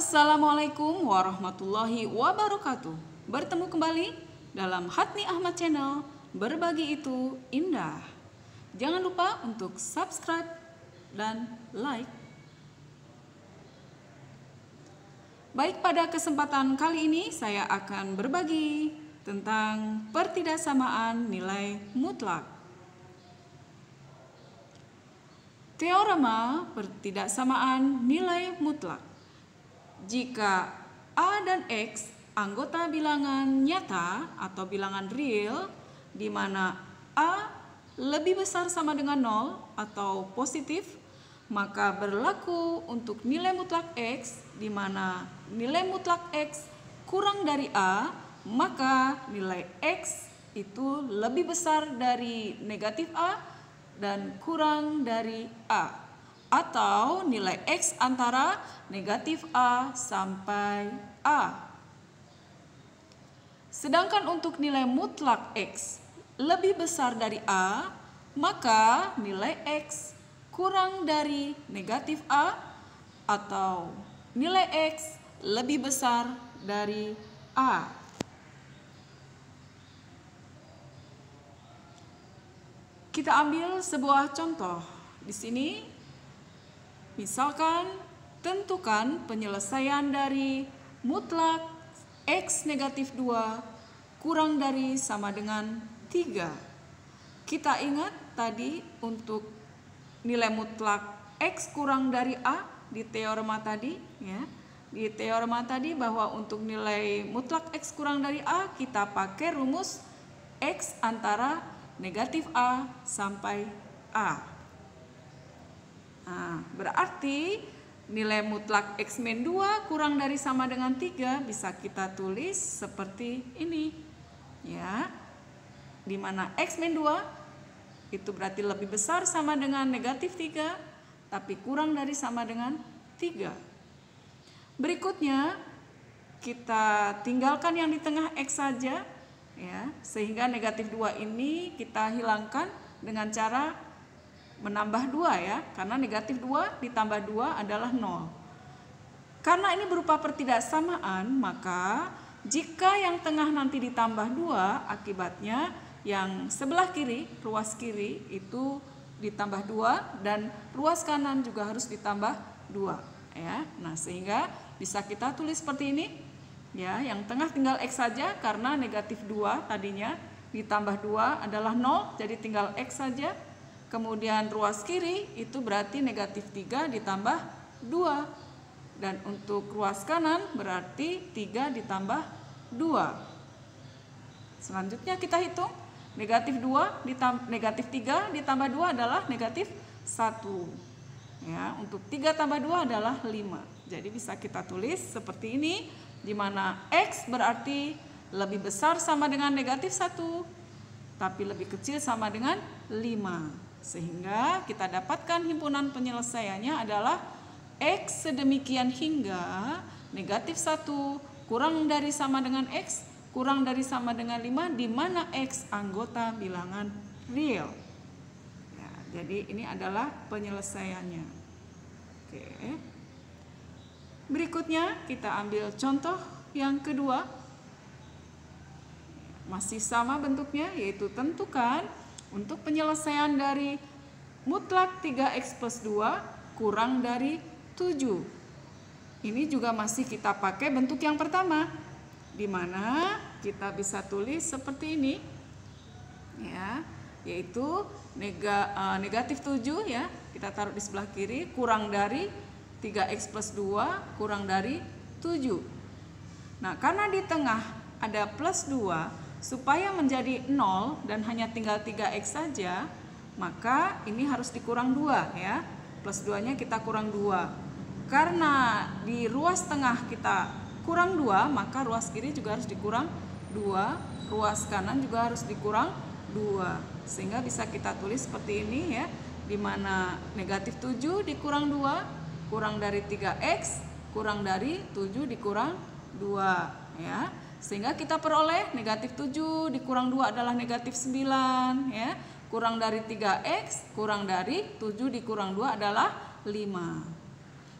Assalamualaikum warahmatullahi wabarakatuh. Bertemu kembali dalam Hatni Ahmad Channel. Berbagi itu indah. Jangan lupa untuk subscribe dan like. Baik, pada kesempatan kali ini saya akan berbagi tentang pertidaksamaan nilai mutlak. Teorema pertidaksamaan nilai mutlak. Jika A dan X anggota bilangan nyata atau bilangan real, di mana A lebih besar sama dengan 0 atau positif, maka berlaku untuk nilai mutlak X, di mana nilai mutlak X kurang dari A, maka nilai X itu lebih besar dari negatif A dan kurang dari A. Atau nilai X antara negatif A sampai A. Sedangkan untuk nilai mutlak X lebih besar dari A, maka nilai X kurang dari negatif A atau nilai X lebih besar dari A. Kita ambil sebuah contoh. Di sini misalkan tentukan penyelesaian dari mutlak X negatif 2 kurang dari sama dengan 3. Kita ingat tadi untuk nilai mutlak X kurang dari A di teorema tadi, ya. Di teorema tadi bahwa untuk nilai mutlak X kurang dari A kita pakai rumus X antara negatif A sampai A. Nah, berarti nilai mutlak X min 2 kurang dari sama dengan 3 bisa kita tulis seperti ini. Ya. Di mana X min 2 itu berarti lebih besar sama dengan negatif 3, tapi kurang dari sama dengan 3. Berikutnya, kita tinggalkan yang di tengah X saja, ya, sehingga negatif 2 ini kita hilangkan dengan cara menambah 2, ya, karena negatif 2 ditambah 2 adalah 0. Karena ini berupa pertidaksamaan, maka jika yang tengah nanti ditambah 2, akibatnya yang sebelah kiri, ruas kiri itu ditambah 2 dan ruas kanan juga harus ditambah 2, ya. Nah, sehingga bisa kita tulis seperti ini, ya, yang tengah tinggal X saja karena negatif 2 tadinya ditambah 2 adalah 0, jadi tinggal X saja. Kemudian ruas kiri itu berarti negatif 3 ditambah 2. Dan untuk ruas kanan berarti 3 ditambah 2. Selanjutnya kita hitung. Negatif 3 ditambah 2 adalah negatif 1. Ya, untuk 3 tambah 2 adalah 5. Jadi bisa kita tulis seperti ini, di mana X berarti lebih besar sama dengan negatif 1, tapi lebih kecil sama dengan 5. Sehingga kita dapatkan himpunan penyelesaiannya adalah X sedemikian hingga negatif 1 kurang dari sama dengan X kurang dari sama dengan 5, di mana X anggota bilangan real. Ya, jadi ini adalah penyelesaiannya. Oke. Berikutnya kita ambil contoh yang kedua. Masih sama bentuknya, yaitu tentukan untuk penyelesaian dari mutlak 3x plus 2 kurang dari 7. Ini juga masih kita pakai bentuk yang pertama, di mana kita bisa tulis seperti ini, ya, yaitu negatif 7, ya, kita taruh di sebelah kiri, kurang dari 3x plus 2 kurang dari 7. Nah, karena di tengah ada plus 2, supaya menjadi 0 dan hanya tinggal 3x saja, maka ini harus dikurang 2, ya. Plus 2-nya kita kurang 2. Karena di ruas tengah kita kurang 2, maka ruas kiri juga harus dikurang 2, ruas kanan juga harus dikurang 2. Sehingga bisa kita tulis seperti ini, ya, di mana negatif 7 dikurang 2, kurang dari 3x, kurang dari 7 dikurang 2, ya. Sehingga kita peroleh negatif 7 dikurang 2 adalah negatif 9, ya. Kurang dari 3x, kurang dari 7 dikurang 2 adalah 5.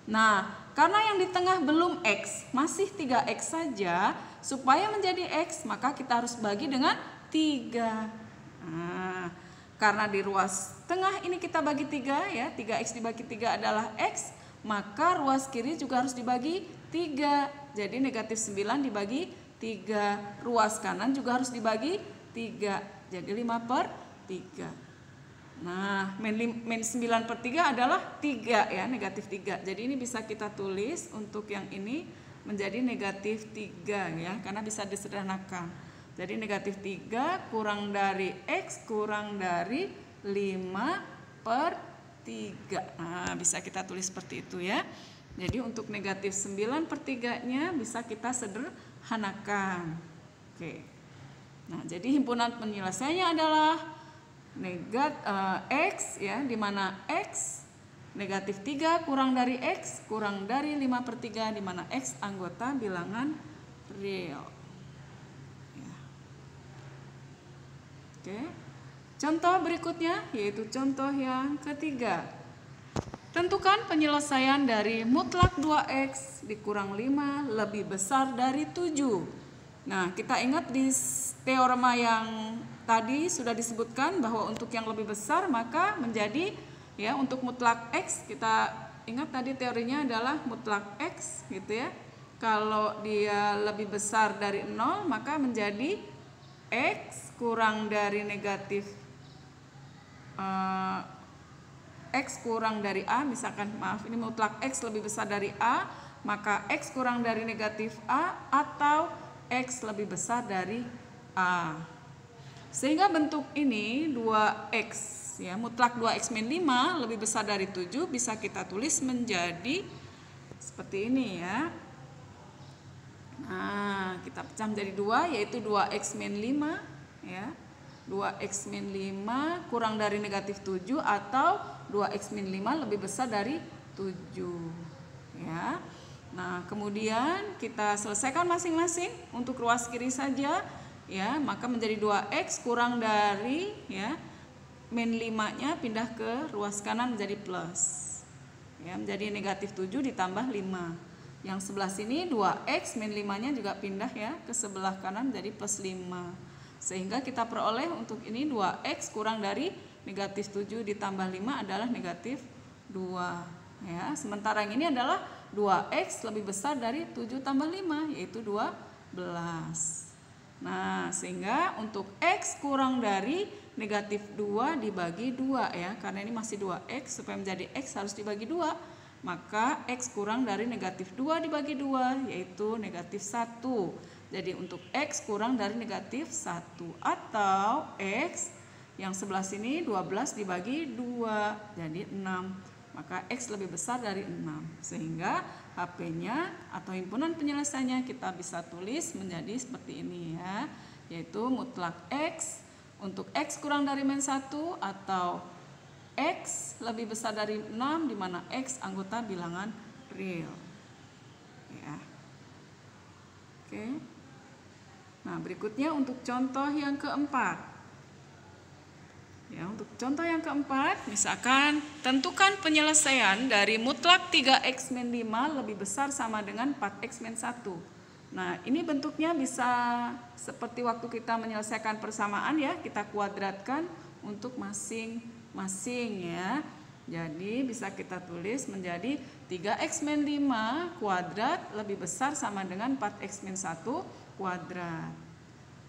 Nah, karena yang di tengah belum X, masih 3X saja, supaya menjadi X, maka kita harus bagi dengan 3. Nah, karena di ruas tengah ini kita bagi 3 ya, 3X dibagi 3 adalah X, maka ruas kiri juga harus dibagi 3. Jadi negatif 9 dibagi 3. Ruas kanan juga harus dibagi 3. Jadi 5/3. Nah, min 9/3 adalah 3 ya, negatif 3. Jadi ini bisa kita tulis untuk yang ini menjadi negatif 3 ya, karena bisa disederhanakan. Jadi negatif 3 kurang dari X kurang dari 5/3. Nah, bisa kita tulis seperti itu ya. Jadi untuk negatif 9/3-nya bisa kita sederhanakan. Oke. Nah, jadi himpunan penyelesaiannya adalah X ya, di mana X negatif 3 kurang dari X kurang dari 5/3, di mana X anggota bilangan real. Ya. Oke. Contoh berikutnya yaitu contoh yang ketiga. Tentukan penyelesaian dari mutlak 2X dikurang 5 lebih besar dari 7. Nah, kita ingat di teorema yang tadi sudah disebutkan bahwa untuk yang lebih besar maka menjadi ya, untuk mutlak X kita ingat tadi teorinya adalah mutlak X gitu ya. Kalau dia lebih besar dari 0 maka menjadi X kurang dari negatif X kurang dari A, misalkan maaf ini mutlak X lebih besar dari A, maka X kurang dari negatif A atau X lebih besar dari A. Sehingga bentuk ini 2X ya, mutlak 2X min 5 lebih besar dari 7 bisa kita tulis menjadi seperti ini ya. Nah, kita pecah menjadi 2 yaitu 2X min 5 ya. 2X min 5 kurang dari negatif 7 atau 2X min 5 lebih besar dari 7 ya. Nah, kemudian kita selesaikan masing-masing untuk ruas kiri saja ya, maka menjadi 2X kurang dari ya min 5-nya pindah ke ruas kanan menjadi plus ya, menjadi negatif 7 ditambah 5. Yang sebelah sini 2X min 5-nya juga pindah ya ke sebelah kanan menjadi plus 5. Sehingga kita peroleh untuk ini 2X kurang dari negatif 7 ditambah 5 adalah negatif 2 ya. Sementara yang ini adalah 2X lebih besar dari 7 tambah 5 yaitu 12. Nah, sehingga untuk X kurang dari negatif 2 dibagi 2 ya, karena ini masih 2X, supaya menjadi X harus dibagi 2, maka X kurang dari negatif 2 dibagi 2 yaitu negatif 1. Jadi untuk X kurang dari negatif 1 atau X yang sebelah sini 12 dibagi 2 jadi 6. Maka X lebih besar dari 6. Sehingga HP-nya atau himpunan penyelesaiannya kita bisa tulis menjadi seperti ini ya. Yaitu mutlak X untuk X kurang dari min 1 atau X lebih besar dari 6 di mana X anggota bilangan real. Ya. Oke. Nah, berikutnya untuk contoh yang keempat. Ya, untuk contoh yang keempat, misalkan tentukan penyelesaian dari mutlak 3X min 5 lebih besar sama dengan 4X min 1. Nah, ini bentuknya bisa seperti waktu kita menyelesaikan persamaan ya, kita kuadratkan untuk masing-masing ya. Jadi bisa kita tulis menjadi 3X min 5 kuadrat lebih besar sama dengan 4X min 1 kuadrat.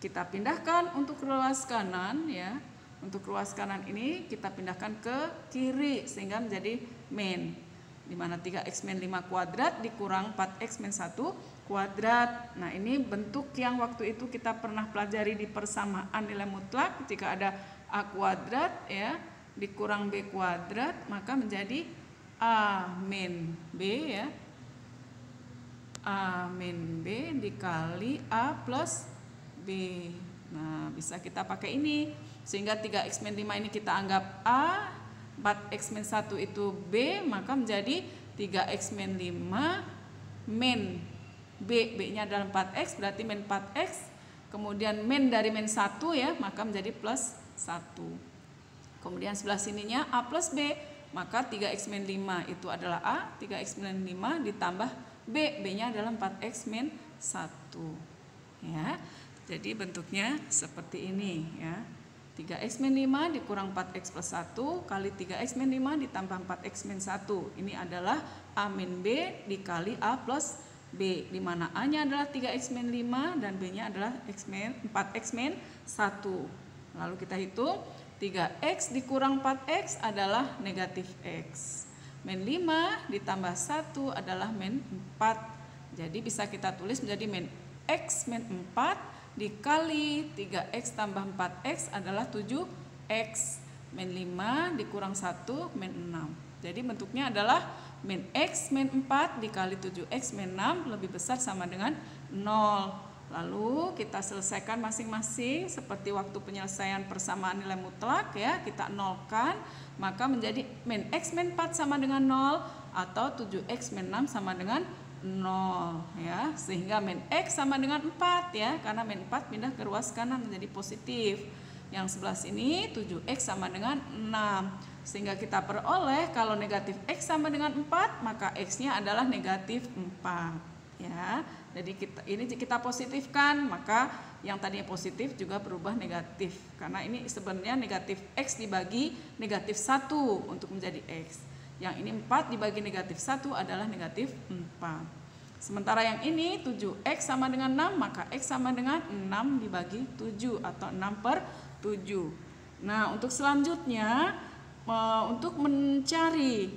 Kita pindahkan untuk ruas kanan ya. Untuk ruas kanan ini kita pindahkan ke kiri sehingga menjadi min, di mana 3X min 5 kuadrat dikurang 4X min 1 kuadrat. Nah, ini bentuk yang waktu itu kita pernah pelajari di persamaan nilai mutlak. Jika ada A kuadrat ya dikurang B kuadrat maka menjadi A min B ya. A min B dikali A plus B. Nah, bisa kita pakai ini. Sehingga 3X min 5 ini kita anggap A, 4X min 1 itu B, maka menjadi 3X min 5 min B. B-nya adalah 4X, berarti min 4X. Kemudian min dari min 1 ya, maka menjadi plus 1. Kemudian sebelah sininya A plus B. maka 3x min 5 itu adalah A, 3x min 5 ditambah B, B-nya adalah 4x min 1. Ya. Jadi bentuknya seperti ini ya. 3x min 5 dikurang 4x plus 1 kali 3x min 5 ditambah 4x min 1. Ini adalah A min B dikali A plus B, di mana A-nya adalah 3x min 5 dan B-nya adalah 4x min 1. Lalu kita hitung 3x dikurang 4x adalah negatif x. Min 5 ditambah 1 adalah min 4. Jadi bisa kita tulis menjadi min x min 4 dikali 3x tambah 4x adalah 7x. Min 5 dikurang 1 min 6. Jadi bentuknya adalah min x min 4 dikali 7x min 6 lebih besar sama dengan 0. Lalu kita selesaikan masing-masing seperti waktu penyelesaian persamaan nilai mutlak ya. Kita nolkan, maka menjadi min x min 4 sama dengan 0 atau 7x min 6 sama dengan 0 ya, sehingga min x sama dengan 4 ya, karena min 4 pindah ke ruas kanan menjadi positif. Yang sebelah sini 7x sama dengan 6, sehingga kita peroleh kalau negatif x sama dengan 4 maka x-nya adalah negatif 4 ya. Jadi kita positifkan, maka yang tadinya positif juga berubah negatif, karena ini sebenarnya negatif x dibagi negatif 1 untuk menjadi x. Yang ini 4 dibagi negatif 1 adalah negatif 4. Sementara yang ini 7x sama dengan 6, maka x sama dengan 6 dibagi 7 atau 6/7. Nah, untuk selanjutnya untuk mencari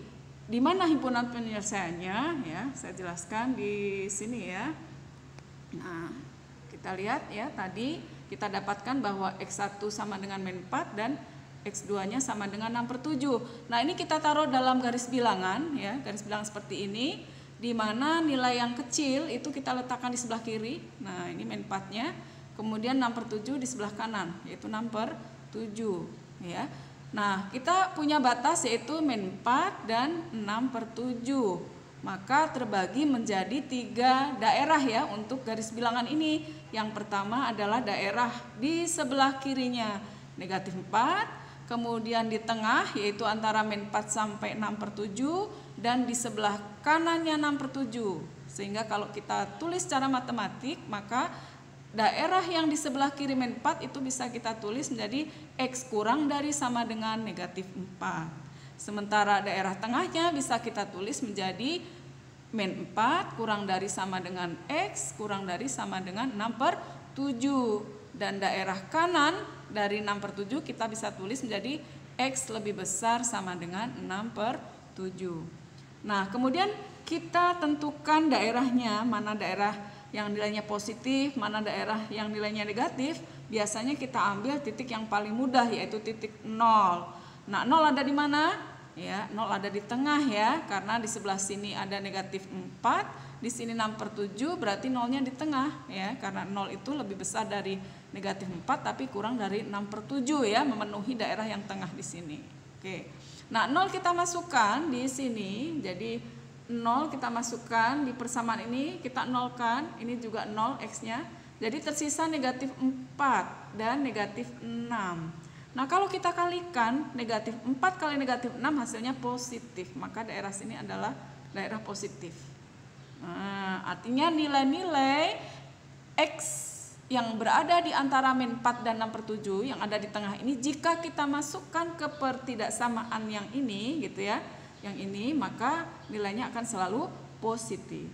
di mana himpunan penyelesaiannya ya, saya jelaskan di sini ya. Nah, kita lihat ya, tadi kita dapatkan bahwa x1 sama dengan min 4 dan X2-nya sama dengan 6/7. Nah, ini kita taruh dalam garis bilangan ya, garis bilangan seperti ini, di mana nilai yang kecil itu kita letakkan di sebelah kiri. Nah, ini min 4-nya. Kemudian 6/7 di sebelah kanan, yaitu 6/7 ya. Nah, kita punya batas yaitu min 4 dan 6/7. Maka terbagi menjadi 3 daerah ya untuk garis bilangan ini. Yang pertama adalah daerah di sebelah kirinya negatif 4. Kemudian di tengah yaitu antara min 4 sampai 6/7 dan di sebelah kanannya 6/7. Sehingga kalau kita tulis secara matematik maka daerah yang di sebelah kiri min 4 itu bisa kita tulis menjadi X kurang dari sama dengan negatif 4. Sementara daerah tengahnya bisa kita tulis menjadi min 4 kurang dari sama dengan X kurang dari sama dengan 6/7. Dan daerah kanan dari 6/7 kita bisa tulis menjadi X lebih besar sama dengan 6/7. Nah, kemudian kita tentukan daerahnya, mana daerah yang nilainya positif, mana daerah yang nilainya negatif. Biasanya kita ambil titik yang paling mudah yaitu titik 0. Nah, 0 ada di mana? Ya, 0 ada di tengah ya, karena di sebelah sini ada negatif 4. Di sini 6/7 berarti 0-nya di tengah ya, karena 0 itu lebih besar dari negatif 4 tapi kurang dari 6/7 ya, memenuhi daerah yang tengah di sini. Oke. Nah, 0 kita masukkan di sini. Jadi 0 kita masukkan di persamaan ini, kita nolkan. Ini juga 0 X-nya. Jadi tersisa negatif 4 dan negatif 6. Nah, kalau kita kalikan negatif 4 kali negatif 6 hasilnya positif, maka daerah sini adalah daerah positif. Nah, artinya nilai-nilai X yang berada di antara min 4 dan 6/7 yang ada di tengah ini, jika kita masukkan ke pertidaksamaan yang ini gitu ya, yang ini, maka nilainya akan selalu positif.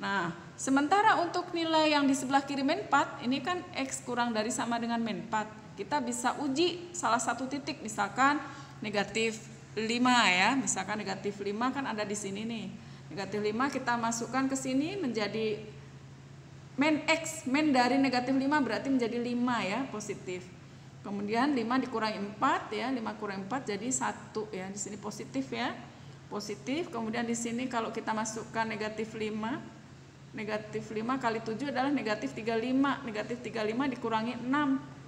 Nah, sementara untuk nilai yang di sebelah kiri min 4, ini kan X kurang dari sama dengan min 4. Kita bisa uji salah satu titik, misalkan negatif 5 ya, misalkan negatif 5 kan ada di sini nih. Negatif 5 kita masukkan ke sini menjadi min X, min dari negatif 5 berarti menjadi 5 ya, positif. Kemudian 5 dikurangi 4 ya, 5 kurangi 4 jadi 1 ya, di sini positif ya. Positif. Kemudian di sini kalau kita masukkan negatif 5, negatif 5 kali 7 adalah negatif 35. Negatif 35 dikurangi 6.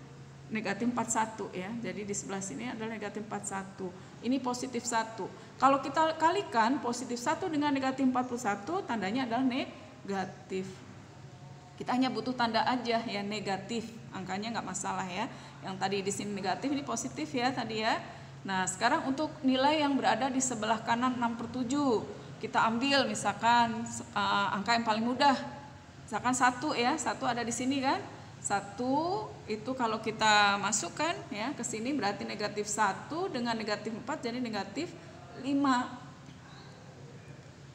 Negatif 41 ya. Jadi di sebelah sini adalah negatif 41. Ini positif 1. Kalau kita kalikan positif 1 dengan negatif 41, tandanya adalah negatif. Kita hanya butuh tanda aja ya, negatif. Angkanya nggak masalah ya. Yang tadi di sini negatif, ini positif ya tadi ya. Nah, sekarang untuk nilai yang berada di sebelah kanan 6/7, kita ambil misalkan angka yang paling mudah. Misalkan 1 ya, 1 ada di sini kan. 1 itu kalau kita masukkan ya ke sini berarti negatif 1 dengan negatif 4 jadi negatif 5.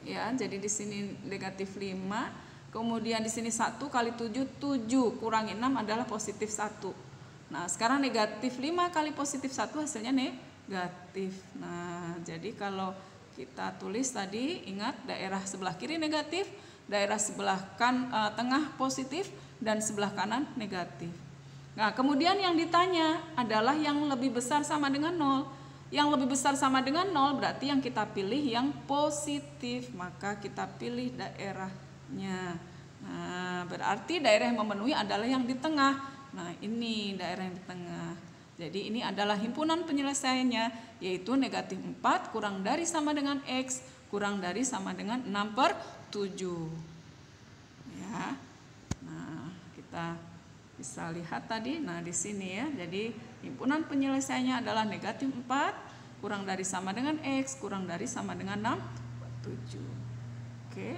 Ya, jadi di sini negatif 5. Kemudian di sini 1 kali 7, 7 kurangi 6 adalah positif 1. Nah, sekarang negatif 5 kali positif 1 hasilnya negatif. Nah, jadi kalau kita tulis tadi, ingat daerah sebelah kiri negatif, daerah sebelah tengah positif, dan sebelah kanan negatif. Nah, kemudian yang ditanya adalah yang lebih besar sama dengan 0. Yang lebih besar sama dengan 0 berarti yang kita pilih yang positif, maka kita pilih daerahnya. Nah, berarti daerah yang memenuhi adalah yang di tengah. Nah, ini daerah yang di tengah. Jadi ini adalah himpunan penyelesaiannya, yaitu negatif 4 kurang dari sama dengan X kurang dari sama dengan 6/7. Ya. Nah, kita bisa lihat tadi, nah di sini ya. Jadi himpunan penyelesaiannya adalah negatif 4 kurang dari sama dengan X kurang dari sama dengan 6/7. Oke,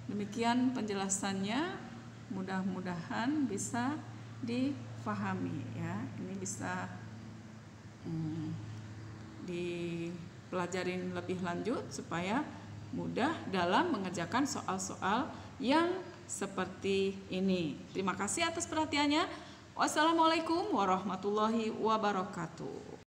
demikian penjelasannya. Mudah-mudahan bisa difahami ya. Ini bisa dipelajarin lebih lanjut supaya mudah dalam mengerjakan soal-soal yang seperti ini. Terima kasih atas perhatiannya. Wassalamualaikum warahmatullahi wabarakatuh.